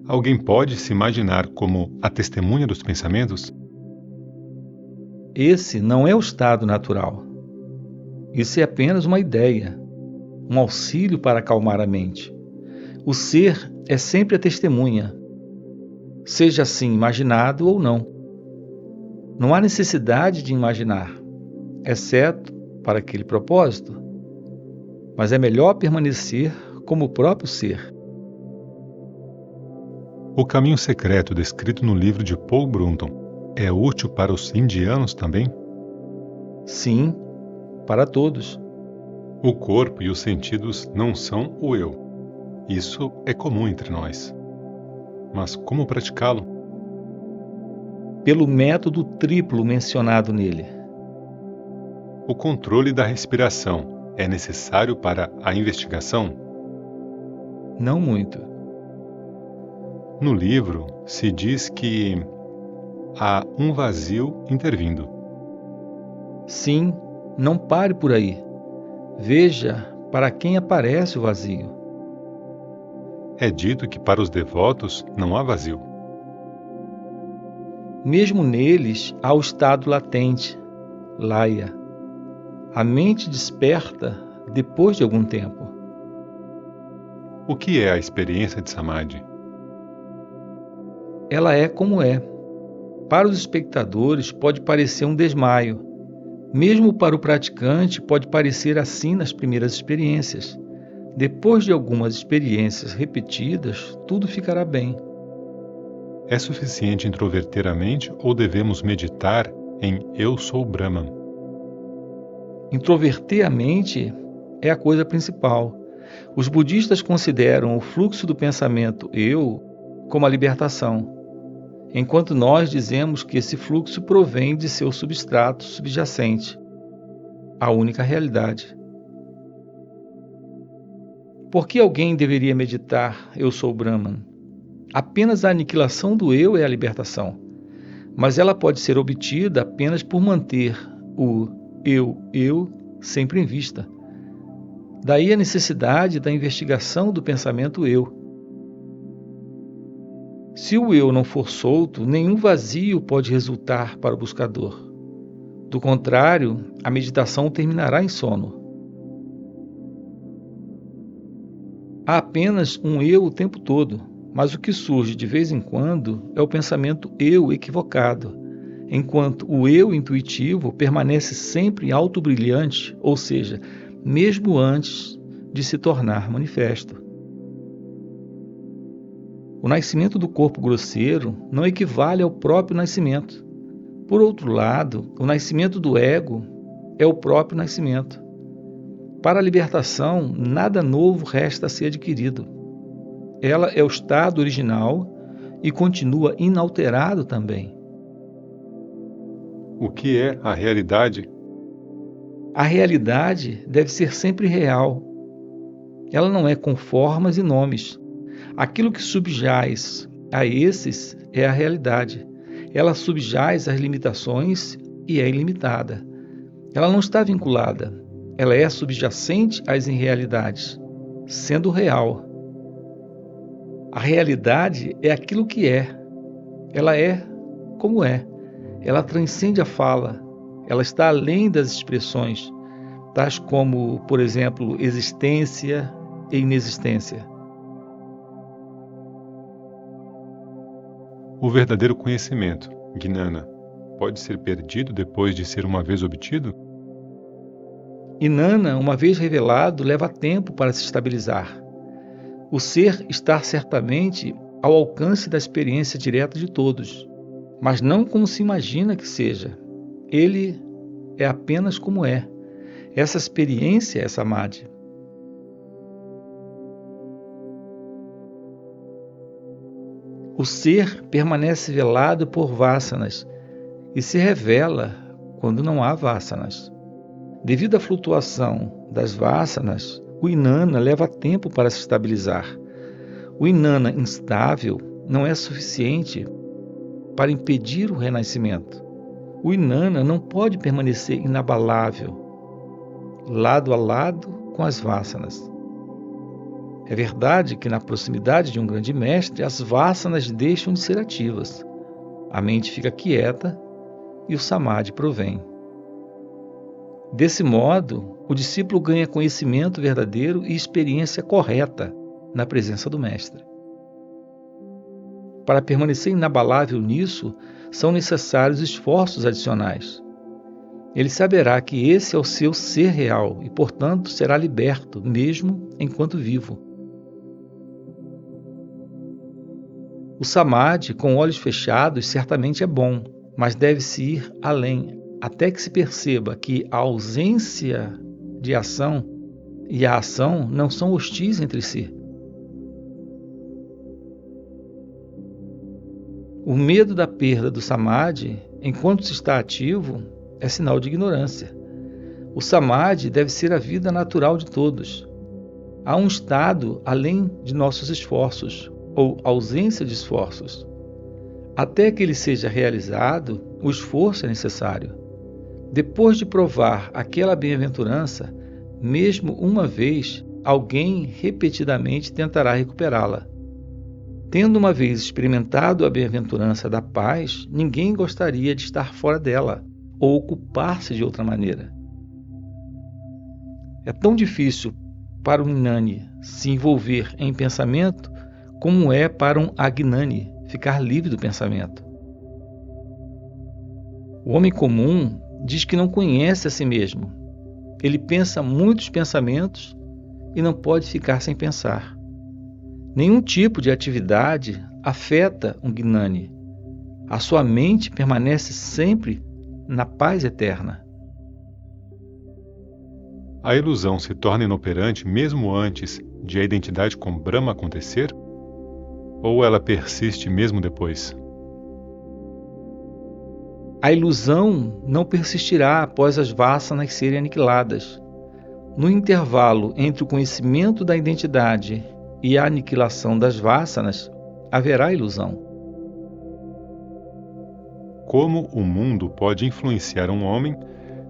Alguém pode se imaginar como a testemunha dos pensamentos? Esse não é o estado natural. Isso é apenas uma ideia, um auxílio para acalmar a mente. O ser é sempre a testemunha, seja assim imaginado ou não. Não há necessidade de imaginar, exceto para aquele propósito, mas é melhor permanecer como o próprio ser. O caminho secreto descrito no livro de Paul Brunton é útil para os indianos também? Sim, para todos. O corpo e os sentidos não são o eu. Isso é comum entre nós. Mas como praticá-lo? Pelo método triplo mencionado nele. O controle da respiração é necessário para a investigação? Não muito. No livro se diz que há um vazio intervindo. Sim, não pare por aí. Veja para quem aparece o vazio. É dito que para os devotos não há vazio. Mesmo neles há o estado latente, laya. A mente desperta depois de algum tempo. O que é a experiência de Samadhi? Ela é como é. Para os espectadores pode parecer um desmaio. Mesmo para o praticante pode parecer assim nas primeiras experiências. Depois de algumas experiências repetidas, tudo ficará bem. É suficiente introverter a mente ou devemos meditar em Eu sou Brahman? Introverter a mente é a coisa principal. Os budistas consideram o fluxo do pensamento eu como a libertação, enquanto nós dizemos que esse fluxo provém de seu substrato subjacente, a única realidade. Por que alguém deveria meditar Eu sou Brahman? Apenas a aniquilação do eu é a libertação, mas ela pode ser obtida apenas por manter o eu sempre em vista. Daí a necessidade da investigação do pensamento eu. Se o eu não for solto, nenhum vazio pode resultar para o buscador. Do contrário, a meditação terminará em sono. Há apenas um eu o tempo todo, mas o que surge de vez em quando é o pensamento eu equivocado, enquanto o eu intuitivo permanece sempre autobrilhante, ou seja, mesmo antes de se tornar manifesto. O nascimento do corpo grosseiro não equivale ao próprio nascimento. Por outro lado, o nascimento do ego é o próprio nascimento. Para a libertação, nada novo resta a ser adquirido. Ela é o estado original e continua inalterado também. O que é a realidade? A realidade deve ser sempre real. Ela não é com formas e nomes. Aquilo que subjaz a esses é a realidade. Ela subjaz às limitações e é ilimitada. Ela não está vinculada. Ela é subjacente às irrealidades, sendo real. A realidade é aquilo que é. Ela é como é. Ela transcende a fala. Ela está além das expressões, tais como, por exemplo, existência e inexistência. O verdadeiro conhecimento, Gnana, pode ser perdido depois de ser uma vez obtido? Inanna, uma vez revelado, leva tempo para se estabilizar. O ser está certamente ao alcance da experiência direta de todos, mas não como se imagina que seja. Ele é apenas como é. Essa experiência é Samadhi. O ser permanece velado por vasanas e se revela quando não há vasanas. Devido à flutuação das vasanas, o Inanna leva tempo para se estabilizar. O Inanna instável não é suficiente para impedir o renascimento. O Inanna não pode permanecer inabalável, lado a lado com as vasanas. É verdade que na proximidade de um grande mestre, as vasanas deixam de ser ativas. A mente fica quieta e o samadhi provém. Desse modo, o discípulo ganha conhecimento verdadeiro e experiência correta na presença do mestre. Para permanecer inabalável nisso, são necessários esforços adicionais. Ele saberá que esse é o seu ser real e, portanto, será liberto, mesmo enquanto vivo. O samadhi, com olhos fechados, certamente é bom, mas deve-se ir além, até que se perceba que a ausência de ação e a ação não são hostis entre si. O medo da perda do samadhi, enquanto se está ativo, é sinal de ignorância. O samadhi deve ser a vida natural de todos. Há um estado além de nossos esforços, ou ausência de esforços. Até que ele seja realizado, o esforço é necessário. Depois de provar aquela bem-aventurança, mesmo uma vez, alguém repetidamente tentará recuperá-la. Tendo uma vez experimentado a bem-aventurança da paz, ninguém gostaria de estar fora dela ou ocupar-se de outra maneira. É tão difícil para um Gnani se envolver em pensamento como é para um Agnani ficar livre do pensamento. O homem comum diz que não conhece a si mesmo. Ele pensa muitos pensamentos e não pode ficar sem pensar. Nenhum tipo de atividade afeta um Gnani. A sua mente permanece sempre na paz eterna. A ilusão se torna inoperante mesmo antes de a identidade com Brahma acontecer? Ou ela persiste mesmo depois? A ilusão não persistirá após as vasanas serem aniquiladas. No intervalo entre o conhecimento da identidade e a aniquilação das vasanas, haverá ilusão. Como o mundo pode influenciar um homem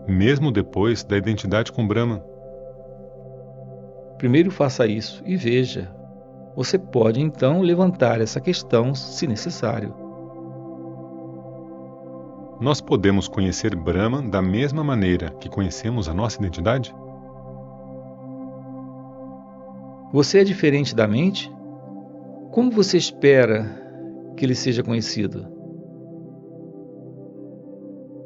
mesmo depois da identidade com Brahma? Primeiro faça isso e veja. Você pode então levantar essa questão se necessário. Nós podemos conhecer Brahma da mesma maneira que conhecemos a nossa identidade? Você é diferente da mente? Como você espera que ele seja conhecido?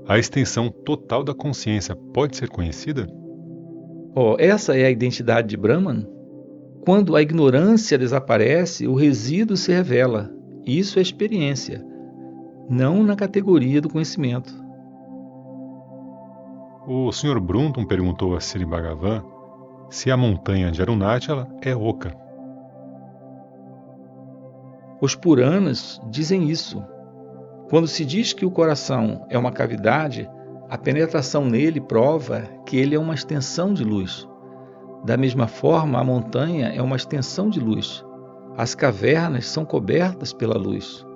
A extensão total da consciência pode ser conhecida? Essa é a identidade de Brahman? Quando a ignorância desaparece, o resíduo se revela. Isso é experiência, não na categoria do conhecimento. O Sr. Brunton perguntou a Sri Bhagavan se a montanha de Arunachala é oca. Os Puranas dizem isso. Quando se diz que o coração é uma cavidade, a penetração nele prova que ele é uma extensão de luz. Da mesma forma, a montanha é uma extensão de luz. As cavernas são cobertas pela luz.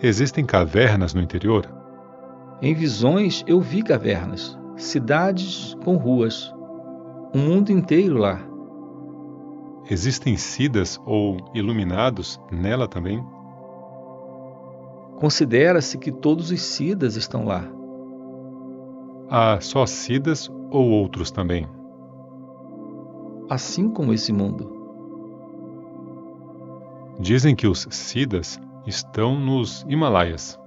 Existem cavernas no interior? Em visões eu vi cavernas, cidades com ruas, um mundo inteiro lá. Existem siddhas ou iluminados nela também? Considera-se que todos os siddhas estão lá. Há só siddhas ou outros também? Assim como esse mundo. Dizem que os siddhas estão nos Himalaias.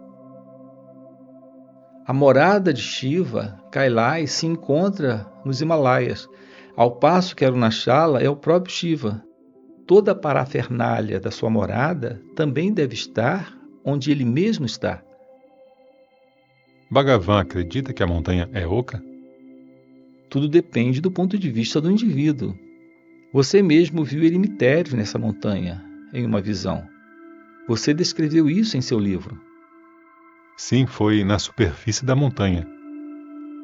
A morada de Shiva, Kailai, se encontra nos Himalaias, ao passo que Arunachala é o próprio Shiva. Toda a parafernália da sua morada também deve estar onde ele mesmo está. Bhagavan acredita que a montanha é oca? Tudo depende do ponto de vista do indivíduo. Você mesmo viu eremitérios nessa montanha, em uma visão. Você descreveu isso em seu livro. Sim, foi na superfície da montanha.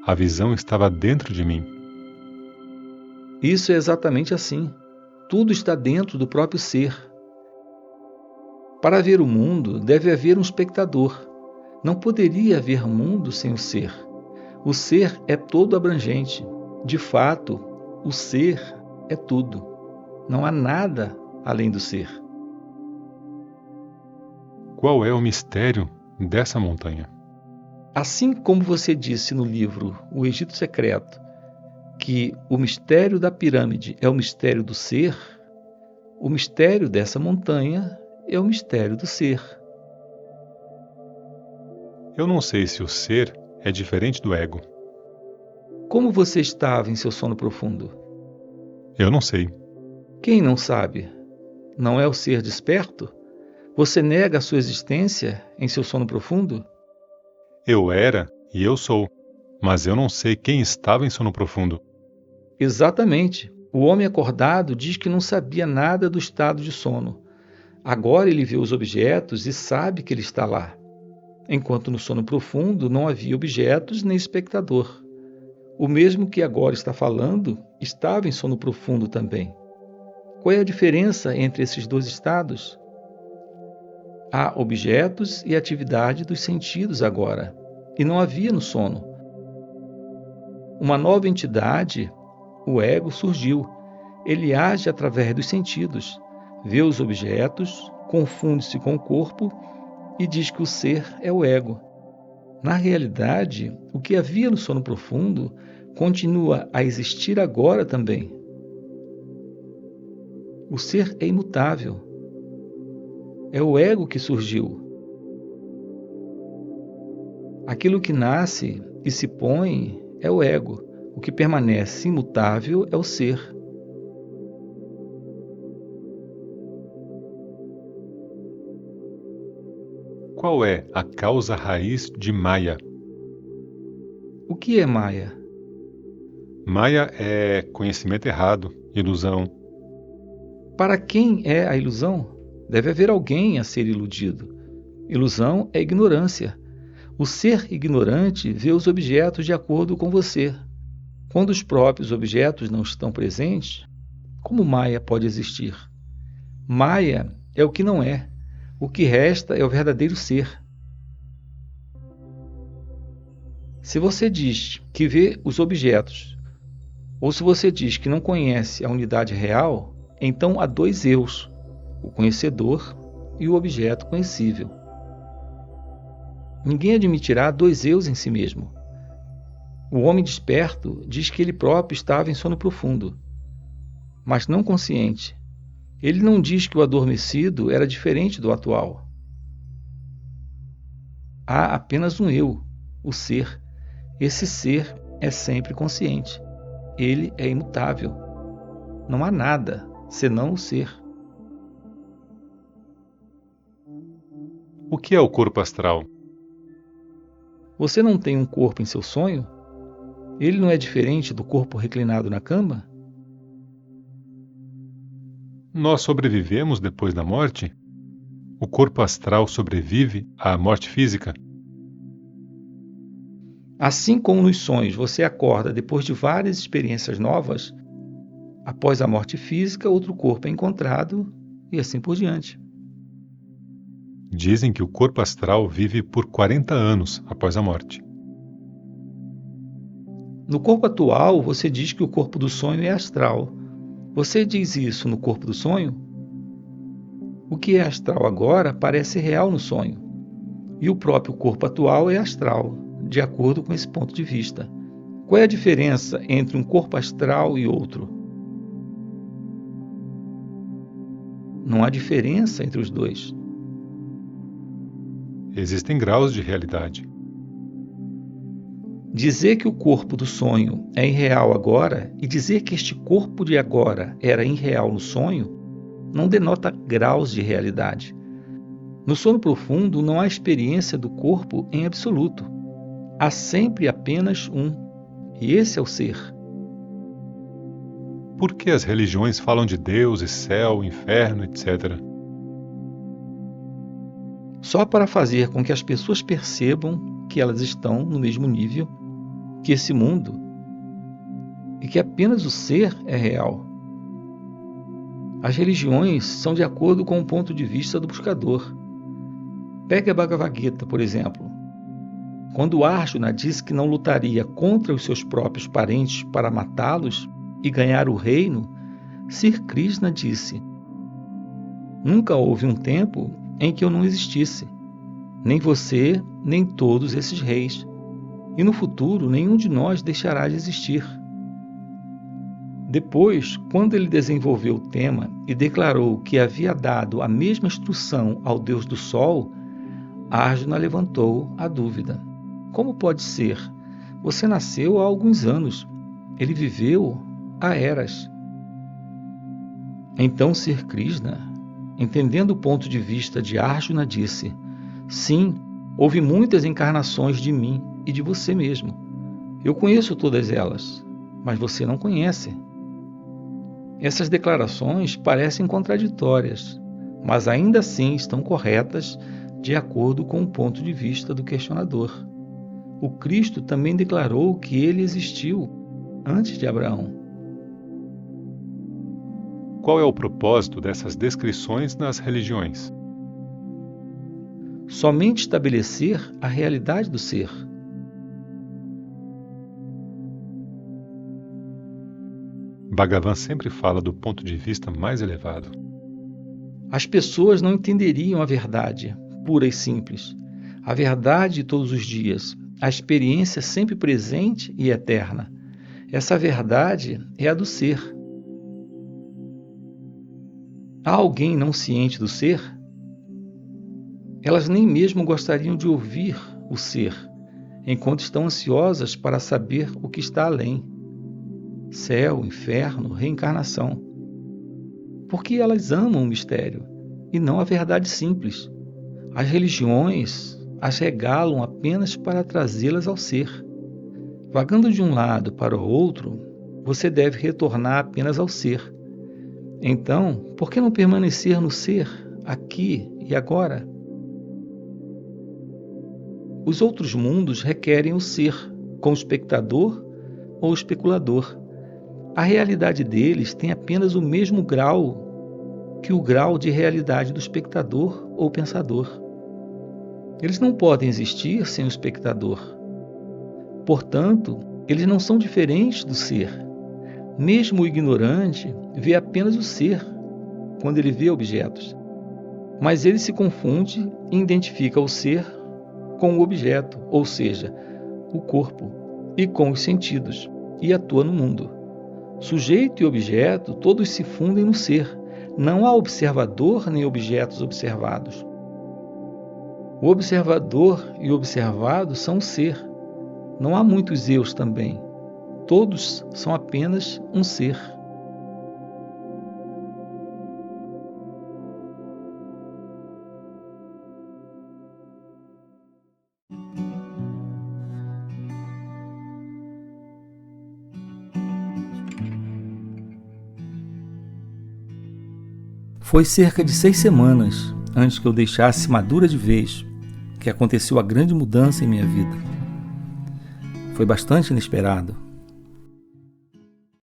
A visão estava dentro de mim. Isso é exatamente assim. Tudo está dentro do próprio ser. Para ver o mundo, deve haver um espectador. Não poderia haver mundo sem o ser. O ser é todo abrangente. De fato, o ser é tudo. Não há nada além do ser. Qual é o mistério dessa montanha? Assim como você disse no livro O Egito Secreto, que o mistério da pirâmide é o mistério do ser, o mistério dessa montanha é o mistério do ser. Eu não sei se o ser é diferente do ego. Como você estava em seu sono profundo? Eu não sei. Quem não sabe? Não é o ser desperto? Você nega a sua existência em seu sono profundo? Eu era e eu sou, mas eu não sei quem estava em sono profundo. Exatamente. O homem acordado diz que não sabia nada do estado de sono. Agora ele vê os objetos e sabe que ele está lá. Enquanto no sono profundo não havia objetos nem espectador. O mesmo que agora está falando estava em sono profundo também. Qual é a diferença entre esses dois estados? Há objetos e atividade dos sentidos agora, e não havia no sono. Uma nova entidade, o ego, surgiu. Ele age através dos sentidos, vê os objetos, confunde-se com o corpo e diz que o ser é o ego. Na realidade, o que havia no sono profundo continua a existir agora também. O ser é imutável. É o ego que surgiu. Aquilo que nasce e se põe é o ego. O que permanece imutável é o ser. Qual é a causa raiz de Maya? O que é Maya? Maya é conhecimento errado, ilusão. Para quem é a ilusão? Deve haver alguém a ser iludido. Ilusão é ignorância. O ser ignorante vê os objetos de acordo com você. Quando os próprios objetos não estão presentes, como Maya pode existir? Maya é o que não é. O que resta é o verdadeiro ser. Se você diz que vê os objetos, ou se você diz que não conhece a unidade real, então há dois eus, o conhecedor e o objeto conhecível. Ninguém admitirá dois eus em si mesmo. O homem desperto diz que ele próprio estava em sono profundo, mas não consciente. Ele não diz que o adormecido era diferente do atual. Há apenas um eu, o ser. Esse ser é sempre consciente. Ele é imutável. Não há nada senão o ser. O que é o corpo astral? Você não tem um corpo em seu sonho? Ele não é diferente do corpo reclinado na cama? Nós sobrevivemos depois da morte? O corpo astral sobrevive à morte física? Assim como nos sonhos você acorda depois de várias experiências novas, após a morte física, outro corpo é encontrado e assim por diante. Dizem que o corpo astral vive por 40 anos após a morte. No corpo atual, você diz que o corpo do sonho é astral. Você diz isso no corpo do sonho? O que é astral agora parece real no sonho. E o próprio corpo atual é astral, de acordo com esse ponto de vista. Qual é a diferença entre um corpo astral e outro? Não há diferença entre os dois. Existem graus de realidade. Dizer que o corpo do sonho é irreal agora e dizer que este corpo de agora era irreal no sonho não denota graus de realidade. No sono profundo não há experiência do corpo em absoluto. Há sempre apenas um, e esse é o ser. Por que as religiões falam de Deus e céu, inferno, etc.? Só para fazer com que as pessoas percebam que elas estão no mesmo nível que esse mundo e que apenas o ser é real. As religiões são de acordo com o ponto de vista do buscador. Pegue a Bhagavad Gita, por exemplo. Quando Arjuna disse que não lutaria contra os seus próprios parentes para matá-los e ganhar o reino, Sri Krishna disse: nunca houve um tempo em que eu não existisse, nem você, nem todos esses reis, e no futuro nenhum de nós deixará de existir. Depois, quando ele desenvolveu o tema e declarou que havia dado a mesma instrução ao Deus do Sol, Arjuna levantou a dúvida. Como pode ser? Você nasceu há alguns anos. Ele viveu há eras. Então Sri Krishna, entendendo o ponto de vista de Arjuna, disse: sim, houve muitas encarnações de mim e de você mesmo. Eu conheço todas elas, mas você não conhece. Essas declarações parecem contraditórias, mas ainda assim estão corretas de acordo com o ponto de vista do questionador. O Cristo também declarou que ele existiu antes de Abraão. Qual é o propósito dessas descrições nas religiões? Somente estabelecer a realidade do ser. Bhagavan sempre fala do ponto de vista mais elevado. As pessoas não entenderiam a verdade, pura e simples. A verdade de todos os dias, a experiência sempre presente e eterna. Essa verdade é a do ser. Há alguém não ciente do ser? Elas nem mesmo gostariam de ouvir o ser, enquanto estão ansiosas para saber o que está além. Céu, inferno, reencarnação. Porque elas amam o mistério e não a verdade simples. As religiões as regalam apenas para trazê-las ao ser. Vagando de um lado para o outro, você deve retornar apenas ao ser. Então, por que não permanecer no ser, aqui e agora? Os outros mundos requerem o ser, como espectador ou especulador. A realidade deles tem apenas o mesmo grau que o grau de realidade do espectador ou pensador. Eles não podem existir sem o espectador. Portanto, eles não são diferentes do ser. Mesmo o ignorante vê apenas o ser quando ele vê objetos. Mas ele se confunde e identifica o ser com o objeto, ou seja, o corpo, e com os sentidos, e atua no mundo. Sujeito e objeto, todos se fundem no ser. Não há observador nem objetos observados. O observador e o observado são o ser. Não há muitos eus também. Todos são apenas um ser. Foi cerca de 6 semanas antes que eu deixasse madura de vez que aconteceu a grande mudança em minha vida. Foi bastante inesperado.